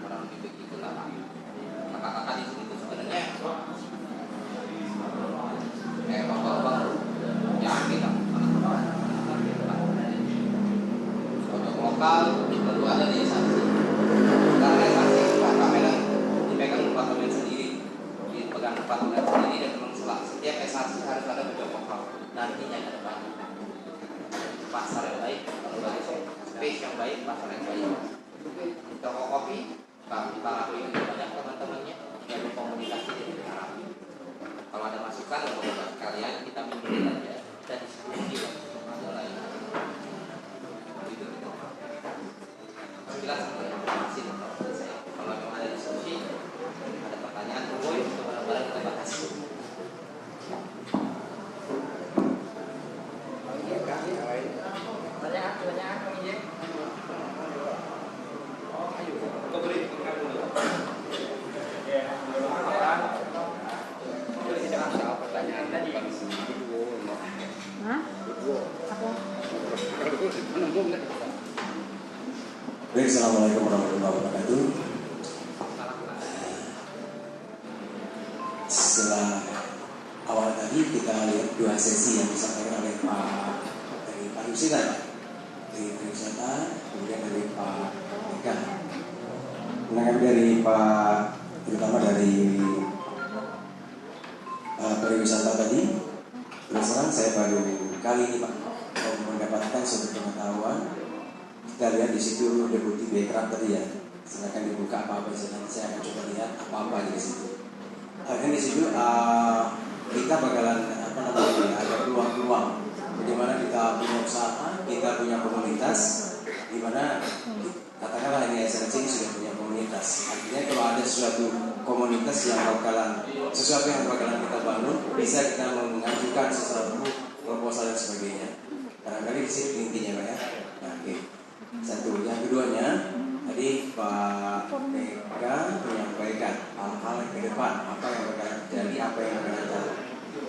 Kurang lebih begitulah kakak-kakak di sini itu sebenarnya kayak bapak-bapak yakin lah produk lokal baru ada di SRC. Karena SRC itu kamera dipegang departemen sendiri, dipegang departemen sendiri dan memang setiap SRC harus ada produk lokal. Nantinya ada banyak pasar yang baik, kalau bagi space yang baik, pasar yang baik. Toko kopi kita lakuin banyak teman-temannya yang berkomunikasi dengan rapi. Kalau ada masukan bapak-bapak sekalian kita minta aja dan diskusi ada lain. Itu jelas informasi tentang saya. Kalau memang ada diskusi, ada pertanyaan, tunggu untuk barang-barang kita bahas. Banyak ini. Baik, assalamualaikum warahmatullahi wabarakatuh. Setelah awal tadi kita lihat dua sesi yang disampaikan oleh Pak dari pariwisata, kemudian dari Pak Eka. Menanggapi dari Pak, terutama dari pariwisata tadi, terus terang saya baru kali ini Pak mendapat menyampaikan suatu pengetahuan. Kita lihat di situ deputi background tadi ya. Silakan dibuka apa-apa saja. Nanti saya akan coba lihat apa-apa di situ. Akhirnya di situ kita bakalan ada peluang-peluang. Bagaimana kita punya usaha, kita punya komunitas, di mana katakanlah ini SRC sudah punya komunitas. Artinya kalau ada suatu komunitas sesuatu yang bakalan kita bangun, bisa kita mengajukan sesuatu proposal dan sebagainya. Barangkali di sini intinya Pak ya. Nah, oke. Satu, yang keduanya tadi Pak Mega menyampaikan hal-hal yang ke depan, apa yang akan terjadi, apa yang akan kita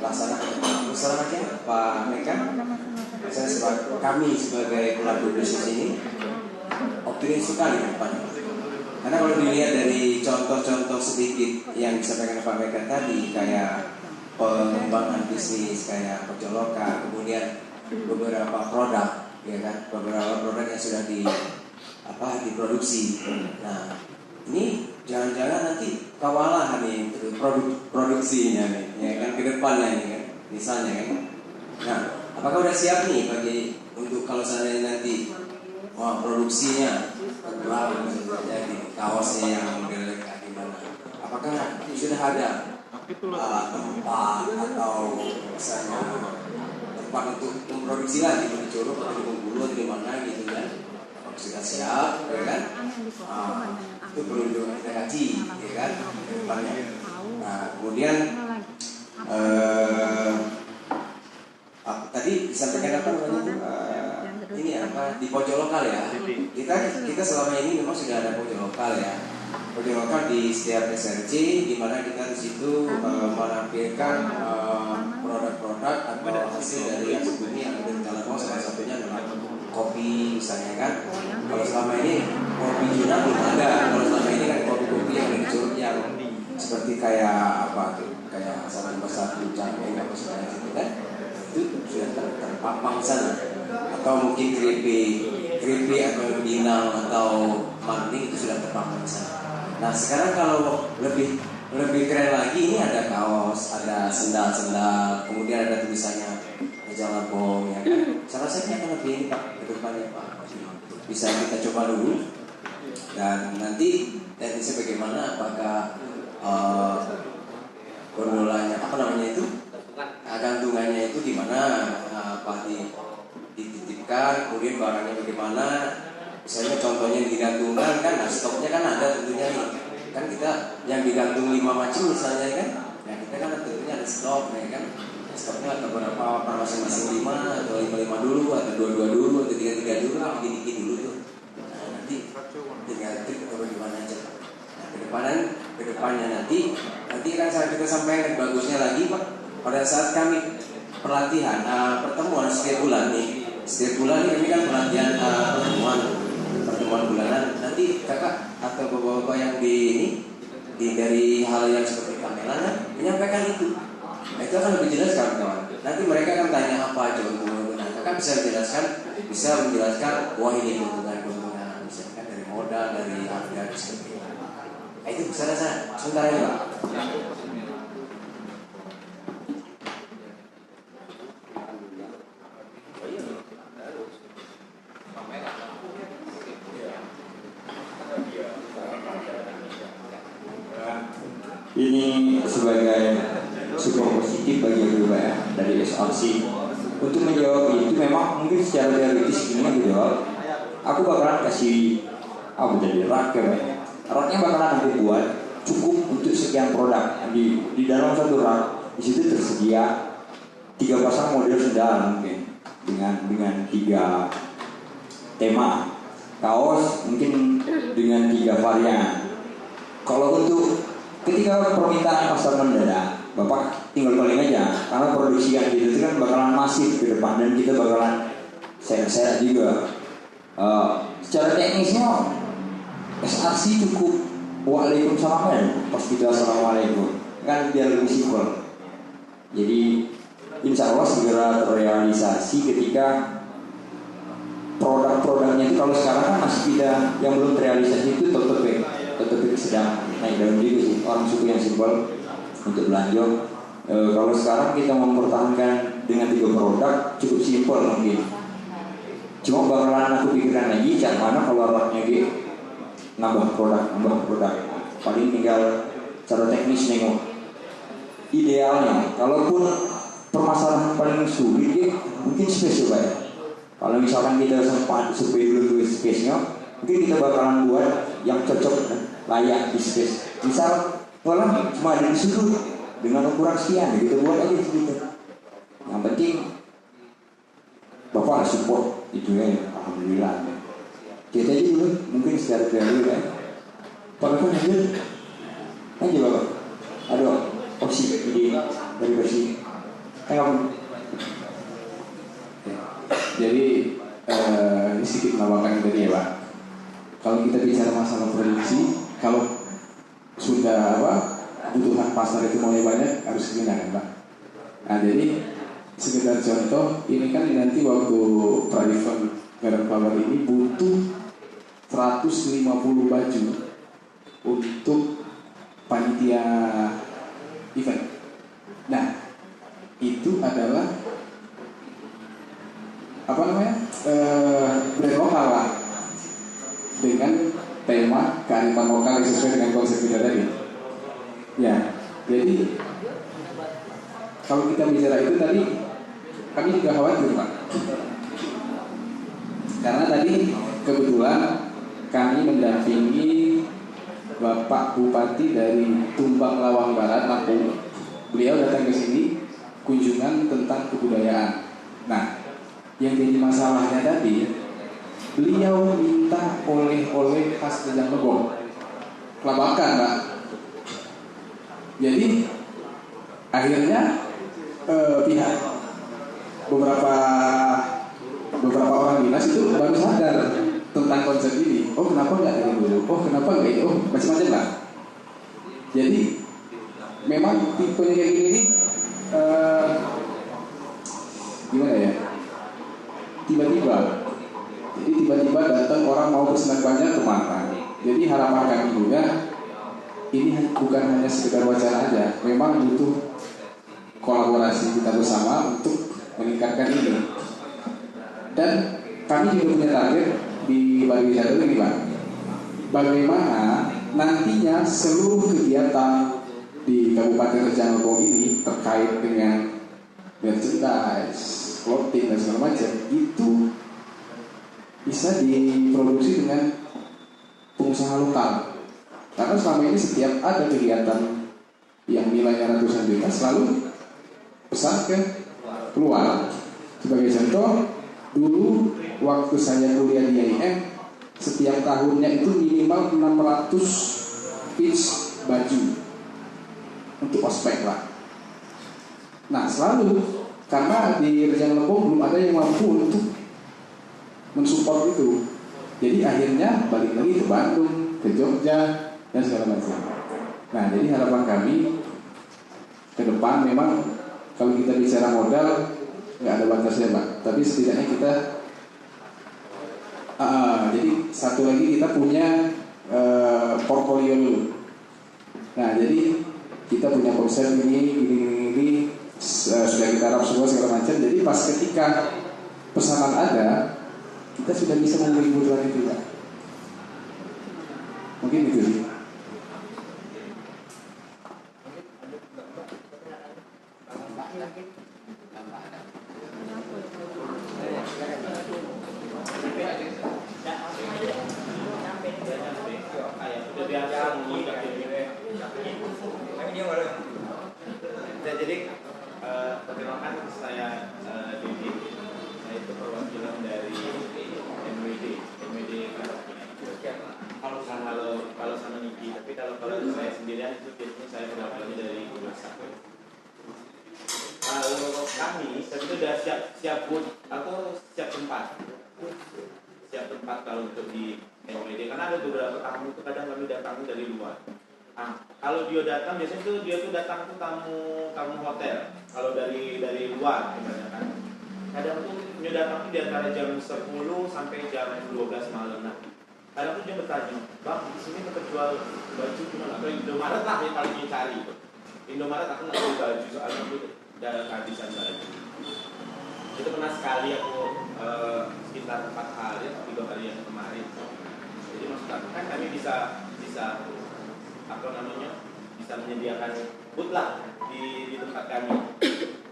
laksanakan. Terus aja Pak Mega, kami sebagai pelaku bisnis ini optimis sekali ke depan. Karena kalau dilihat dari contoh-contoh sedikit yang disampaikan Pak Mega tadi, kayak pengembangan bisnis, kayak Pojoloka, kemudian beberapa produk, ya kan, beberapa produk yang sudah diproduksi. Nah, ini jangan-jangan nanti kewalahan nih produksinya nih, ya kan, ke depannya nih kan, misalnya kan. Nah, apakah udah siap nih untuk kalau seandainya nanti produksinya jadi kaosnya yang modelnya kayak gimana? Apakah sudah ada tempat atau misalnya tempat untuk memproduksi lagi di Curug atau di Bengkulu atau di mana gitu kan? Sudah siap, ya kan? Itu perlu kita kaji, ya kan? Depannya. Nah, kemudian tadi disampaikan apa namanya? Ini apa di pojok lokal ya? Kita selama ini memang sudah ada pojok lokal ya. Pojok lokal di setiap SRC, di mana kita di situ menampilkan produk-produk atau hasil dari yang sebelumnya yang ada di Kalambong. Salah satunya adalah kopi misalnya kan. Kalau selama ini kopi Cina belum ada. Kalau selama ini kan kopi-kopi yang dari Curug yang seperti kayak apa tuh, kayak salam bersatu, cabai apa segala gitu kan. Itu sudah terpapang sana. Atau mungkin keripik atau dinang atau manding itu sudah terpapang sana. Nah sekarang kalau lebih keren lagi, ini ada kaos, ada sendal, kemudian ada tulisannya Jalan Bong, ya kan? Saya rasa ini akan lebih ini Pak, ke depannya Pak. Bisa kita coba dulu. Dan nanti teknisnya bagaimana, apakah pengelolanya apa namanya itu, gantungannya itu di mana, apa dititipkan, kemudian barangnya bagaimana. Misalnya contohnya digantungkan kan, nah stoknya kan ada tentunya nih. Kan kita yang digantung 5 macam misalnya kan, nah kita kan tentunya ada stok, ya kan. Stoknya atau berapa per masing-masing 5 atau 5 dulu atau 2 dulu atau 3 dulu, dikit dulu tuh. Nah nanti tinggal trik atau gimana aja. Nah kedepannya nanti kan kita sampaikan bagusnya lagi Pak. Pada saat kami pelatihan pertemuan setiap bulan nih. Setiap bulan ini kami kan pelatihan pertemuan bulanan. Nanti kakak atau bapak-bapak yang dari hal yang seperti kamelan menyampaikan itu. Nah, itu akan lebih jelas kawan-kawan. Nanti mereka akan tanya apa aja keuntungan. Kakak bisa menjelaskan wah ini keuntungan misalkan dari modal, dari harga dan sebagainya. Nah, itu bisa rasa sebentar ya Pak. Ini sebagai support positif bagi Pak ya dari SRC. Untuk menjawab itu memang mungkin secara teoritis ini dijawab. Aku bakalan kasih rak ya Pak. Raknya bakalan aku buat cukup untuk sekian produk. Di dalam satu rak di situ tersedia 3 pasang model sendal mungkin dengan 3 tema. Kaos mungkin dengan 3 varian. Kalau untuk ketika permintaan pasar mendadak, Bapak tinggal paling aja, karena produksi yang gitu itu kan bakalan masif ke depan dan kita bakalan share juga. Secara teknisnya SRC cukup waalaikumsalam kan, pas kita assalamualaikum kan biar lebih simpel. Jadi insya Allah segera terrealisasi ketika produk-produknya itu. Kalau sekarang kan masih kita yang belum terrealisasi itu tetap sedang naik daun juga sih, orang suku yang simpel untuk belanja. Kalau sekarang kita mempertahankan dengan 3 produk cukup simpel mungkin. Cuma bakalan aku pikirkan lagi cara mana kalau roadnya nambah produk. Paling tinggal cara teknis nengok. Idealnya, kalaupun permasalahan paling sulit mungkin space coba ya. Kalau misalkan kita sempat survei dulu space-nya, mungkin kita bakalan buat yang cocok layak di space. Misal, malah cuma ada di sudut dengan ukuran sekian, kita buat aja gitu. Yang penting Bapak support itu ya, alhamdulillah. Kita aja dulu, mungkin secara kreatif ya. Pak Bapak lanjut, aja Bapak. Ada opsi ide dari versi. Jadi ini sedikit menambahkan tadi ya Pak. Kalau kita bicara masalah produksi, kalau sudah kebutuhan pasar itu mulai banyak harus digunakan Pak. Nah jadi sekedar contoh, ini kan nanti waktu Private Garden Flower ini butuh 150 baju untuk panitia event. Nah, itu adalah brand lokal lah, dengan tema kearifan lokal yang sesuai dengan konsep kita tadi. Ya, jadi kalau kita bicara itu tadi, kami juga khawatir Pak, karena tadi kebetulan kami mendampingi Bapak Bupati dari Tumbang Lawang Barat, Lampung. Beliau datang ke sini kunjungan tentang kebudayaan. Nah, yang jadi masalahnya tadi, beliau minta oleh-oleh khas Rejang Lebong, kelabakan Pak. Jadi akhirnya pihak beberapa orang dinas itu baru sadar tentang konsep ini. Oh kenapa nggak dari dulu? Oh kenapa nggak ini? Oh macam-macam lah. Jadi memang tipenya kayak gini nih, gimana ya? Tiba-tiba datang orang mau bersenang banyak kemana? Jadi harapan kami juga ini bukan hanya sekedar wacana aja, memang butuh kolaborasi kita bersama untuk meningkatkan ini. Dan kami juga punya target di pariwisata ini Pak. Bagaimana nantinya seluruh kegiatan di Kabupaten Rejang Lebong ini terkait dengan merchandise, clothing dan segala macam itu bisa diproduksi dengan pengusaha lokal. Karena selama ini setiap ada kegiatan yang nilainya ratusan juta selalu pesan ke keluar. Sebagai contoh, dulu waktu saya kuliah di IAIN, setiap tahunnya itu minimal 600 piece baju untuk ospek lah. Nah selalu, karena di Rejang Lebong belum ada yang mampu untuk mensupport itu. Jadi akhirnya balik lagi ke Bandung, ke Jogja dan segala macam. Nah jadi harapan kami ke depan memang kalau kita bicara modal nggak ada batasnya Pak, tapi setidaknya kita jadi satu lagi kita punya portfolio dulu. Nah jadi kita punya konsep ini sudah kita harap semua segala macam. Jadi pas ketika pesanan ada, kita sudah bisa membeli kebutuhan itu Pak. Mungkin itu sih. Jadi perkenalkan saya Didi, saya itu perwakilan dari MWD kalau sama Niki, tapi kalau saya sendirian itu biasanya saya perwakilan dari Gulasa. Kalau kami sudah siap booth atau siap tempat kalau untuk di MWD, karena ada beberapa tamu itu kadang kami datang dari luar. Nah, kalau dia datang biasanya dia tuh datang tuh tamu hotel. Kalau dari luar kebanyakan. Kadang tuh dia datang tuh di antara jam 10 sampai jam 12 malam. Nah, kadang tuh dia bertanya, "Bang, di sini tetap jual baju gimana?" Atau Indomaret lah yang paling dicari itu. Indomaret aku nggak beli baju soalnya aku udah kehabisan baju. Itu pernah sekali aku sekitar 4 bisa apa namanya, bisa menyediakan booth lah di tempat kami.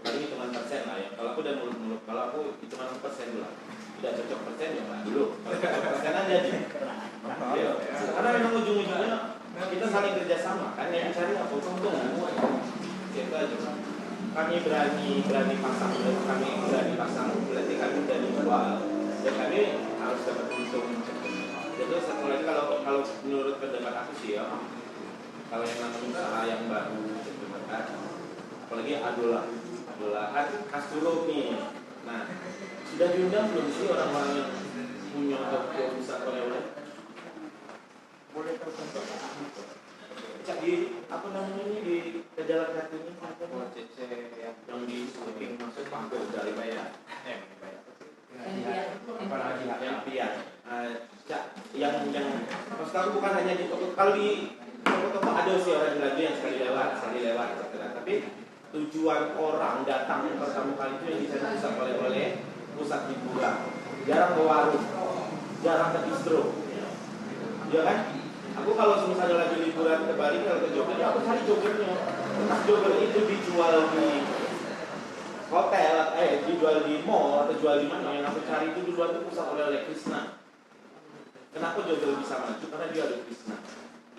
Paling hitungan persen lah ya. Kalau aku udah muluk-muluk, kalau aku hitungan persen dulu lah. Tidak cocok persen ya Pak dulu. Kalau persenan jadi. Ya, karena memang ujung-ujungnya kita saling kerjasama kan, yang cari apa untung. Itu aja. Kami berani pasang, berarti kami berani jual. Dan kami harus dapat untung. Jadi satu lagi kalau menurut pendapat aku sih ya, kalau yang namanya usaha yang baru gitu kan, apalagi adola kan Kasturo nih. Nah, sudah diundang belum sih orang-orang yang punya toko bisa oleh-oleh? Boleh terkontak cak di apa namanya ini di Jalan Kartini CC yang di samping masuk Panggo dari bayar yang pian cak yang maksud aku bukan hanya di toko. Kalau di toko-toko ada sih orang belanja yang sekali lewat tapi tujuan orang datang pertama kali itu yang dicari pusat oleh-oleh, pusat hiburan, jarang ke warung, jarang ke distro, ya kan? Aku kalau misalnya lagi liburan ke Bali, kalau ke Jogja, aku cari jogernya. Entah joger itu dijual di hotel, dijual di mall atau jual di mana. Yang aku cari itu duluan itu pusat oleh-oleh Krishna. Kenapa joger bisa maju? Karena dia ada Krishna.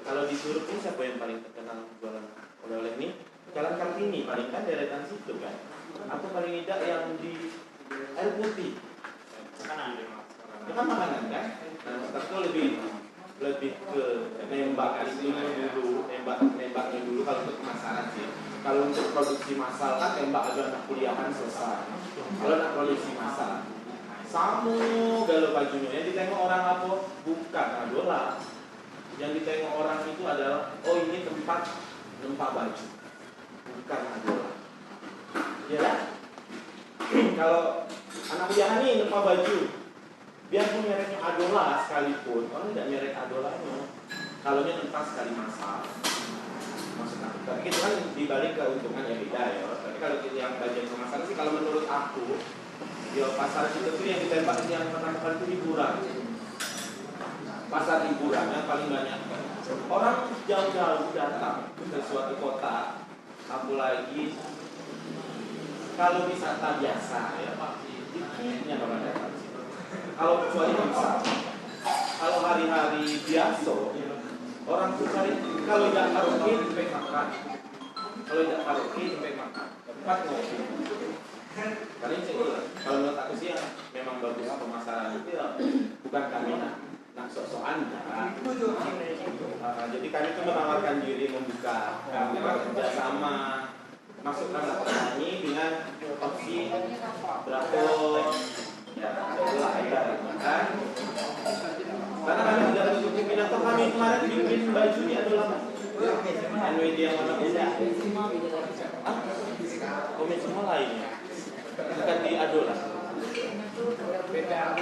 Kalau disuruh ini siapa yang paling terkenal jualan oleh-oleh ini? Jalan Kartini paling kan deretan situ kan. Aku paling tidak yang di air putih. Makanan. Itu kan makanan kan? Nah, itu lebih ke nembak nembaknya dulu kalau untuk pemasaran sih. Kalau untuk produksi massal kan tembak aja anak kuliahan selesai. Kalau nak produksi massal, samu galau bajunya yang ditengok orang apa? Bukan adola. Yang ditengok orang itu adalah ini tempat nempak baju, bukan adola. Ya kan? Kalau anak kuliahan nih nempak baju, biarpun mereknya adola sekalipun, orang tidak merek adolanya. Kalau nya tempat sekali massal, maksud aku. Tapi itu kan dibalik keuntungan yang beda ya. Tapi kalau yang bagian pemasaran sih, kalau menurut aku, ya pasar itu tuh yang ditembak yang pertama kali itu hiburan. Pasar hiburan yang paling banyak. Orang jauh-jauh datang ke suatu kota, apalagi kalau wisata biasa ya Pak, dikitnya orang datang. Kalau kecuali bisa, kalau hari-hari biasa orang tuh cari, kalau tidak karaoke tempat makan, kalau tidak karaoke tempat makan, tempat ngopi. Paling kalau menurut aku sih yang memang bagus pemasaran itu ya, bukan kami nak sok-sokan ya. Jadi kami itu menawarkan diri membuka kerjasama, masukkan petani dengan opsi berapa. Ya, kan? Karena kami tidak tutup pinang, kami kemarin bikin baju ini adalah NWD yang warna putih. Komen semua lainnya, bukan di adola. Beda.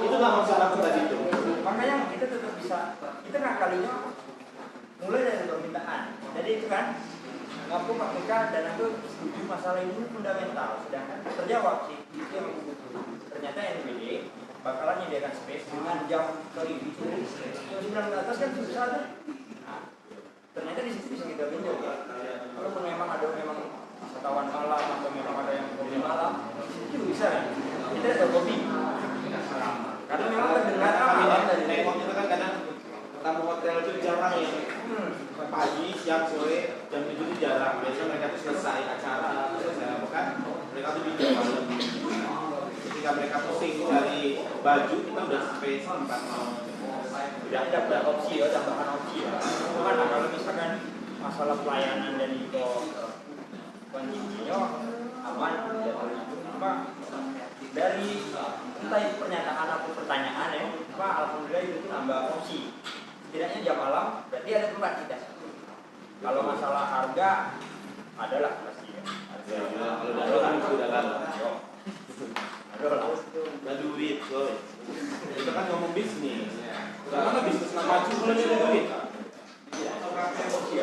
Itulah maksud aku tadi itu. Makanya kita tetap bisa, kita ngakalinya mulai dari permintaan. Jadi itu kan, ngaku KPK dan aku setuju masalah ini fundamental. Sedangkan terjawab sih, itu yang aku butuh. Ternyata NWD bakalan menyediakan space dengan jam kelima. Jam 9 ke atas kan susah tuh. Ternyata di situ bisa kita pinjau ya. Kalau memang ada wisatawan malam atau memang ada yang kopi malam, itu bisa kan. Kita ada kopi. Karena memang terdengar dari tengok itu kan kadang tamu hotel itu jarang ya. Pagi, siang, sore, jam 7 itu jarang. Biasanya mereka itu selesai acara, selesai apa kan, mereka tuh di jam malam. Ketika mereka pusing dari baju, kita udah sampai tempat udah ada opsi ya, tambahan opsi ya. Cuman kalau misalkan masalah pelayanan dan itu kondisinya aman, tidak terlalu apa dari entah itu pernyataan atau pertanyaan ya, Pak, alhamdulillah itu nambah opsi. Setidaknya jam malam berarti ada tempat kita. Kalau masalah harga adalah pasti ya. Kalau ada kan sudah kalah. Ada duit, coy. Kita kan ngomong bisnis. Karena bisnis nak maju kalau ada duit.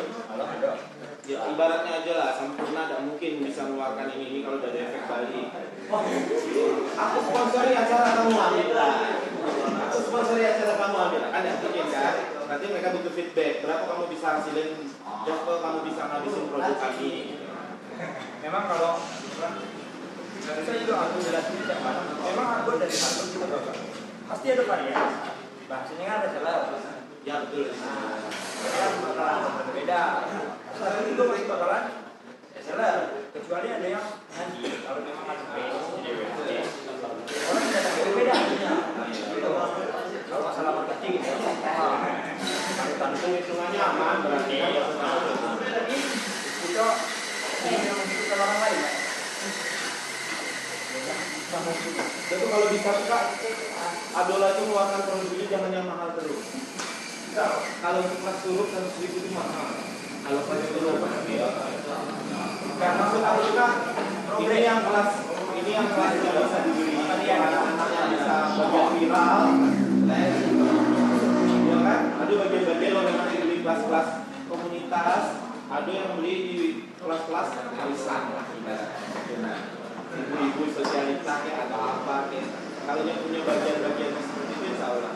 Kalau ada. Ya ibaratnya aja lah, Sempurna tidak mungkin bisa mengeluarkan ini kalau dari efek Bali. Aku sponsori acara kamu ambil lah. Aku sponsori acara kamu ambil. Ada mungkin kan? Nanti mereka butuh feedback. Berapa kamu bisa hasilin? Berapa kamu bisa ngabisin produk kami? Memang kalau saya juga aku jelasin teman. Memang aku dari satu juga pasti ada varian. Bahasanya kan ada salah. Ya betul. Kan bakalan berbeda. Sekarang juga masih bakalan salah. Kecuali ada yang nanti kalau memang ada beda. Orang tidak ada berbeda. Kalau masalah marketing itu tentu hitungannya aman berarti. Itu yang membutuhkan orang lain. Jadi kalau bisa Kak, Adola itu mengeluarkan produk ini jangan yang mahal terus. Kalau untuk kelas turun 100.000 itu mahal. Kalau kelas turun karena maksud aku Kak, ini yang kelasnya bisa dibeli, anak-anaknya bisa bagian viral, ya kan? Ada bagian-bagian lo memang dibeli kelas-kelas komunitas, ada yang beli di kelas-kelas arisan lah, ibu-ibu sosialita kayak atau apa kayak. Kalau yang punya bagian-bagian seperti itu insya Allah.